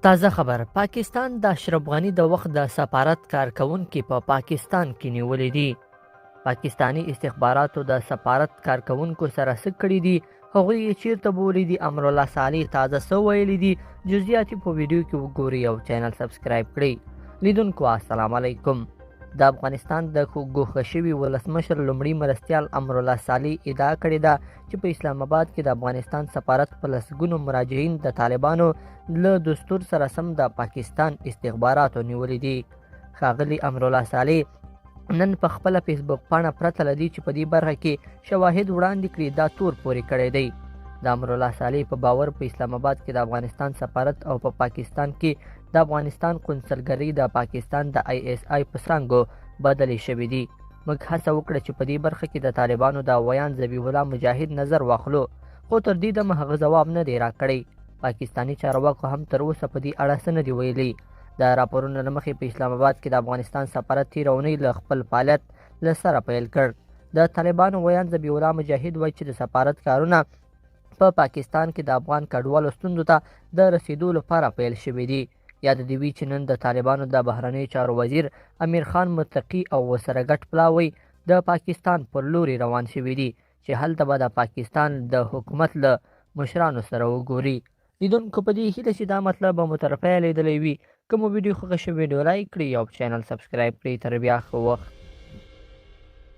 تازه خبر پاکستان د اشرف غنی د وخت د سفارت کارکونکي په پاکستان کې نیولې دي. پاکستانی استخباراتو د سفارت کارکونکو سره څه کړي دي، هغوی یې چیرته بولی دي، امرالله صالح تازه څه ویلي دي، جزئیات په ویډیو کې وګورئ او چینل سبسکرایب کړئ. لیدونکو السلام علیکم. د افغانستان د ګوښه شوي ولسمشر لومړي مرستیال امرالله صالح ادعا کړې ده چې په اسلام آباد کې د افغانستان سفارت په لسګونو مراجعین د طالبانو له دستور سره سم د پاکستان استخباراتو نیولي دي. ښاغلي امرالله صالح نن په خپله فیسبوک پاڼه پرته له دې چې په دې برخه کې شواهد وړاندې کړي دا تور پورې کړی دی. د امرالله صالح په باور په اسلام آباد کې د افغانستان سفارت او په پاکستان کې د افغانستان قونسلګرۍ د پاکستان د ISI په څانګو بدلې شوې دي. موږ هڅه وکړه چې په دې برخه کې د طالبانو د ویان ذبیح الله مجاهد نظر واخلو، خو تر دې دمه هغه ځواب نه دی راکړی. پاکستانی چارواکو هم تر اوسه په دې اړه څه نه دي ویلي. د راپورونو له مخې په اسلام آباد کې د افغانستان سفارت تېره اونۍ له خپل فعالیت له سره پیل کړ. د طالبانو ویان ذبیح الله مجاهد وایي چې د سفارت کارونه په پاکستان کې د افغان کډوالو ستونزو ته د رسیدو لپاره پیل شوي دي. یاد دې وي چې نن د طالبانو د بهرنیو چارو وزیر امیر خان متقي او ورسره ګډ پلاوی د پاکستان پر لوري روان شوي دي چې هلته به د پاکستان د حکومت له مشرانو سره وګوري. لیدونکو په دې هیله چې دا مطلب به مو طرفه لیدلی وي. که مو ویډیو خوښه شوې ویډیو لایک کړئ او چینل سبسکرایب کړئ. تر بیا ښه وخت.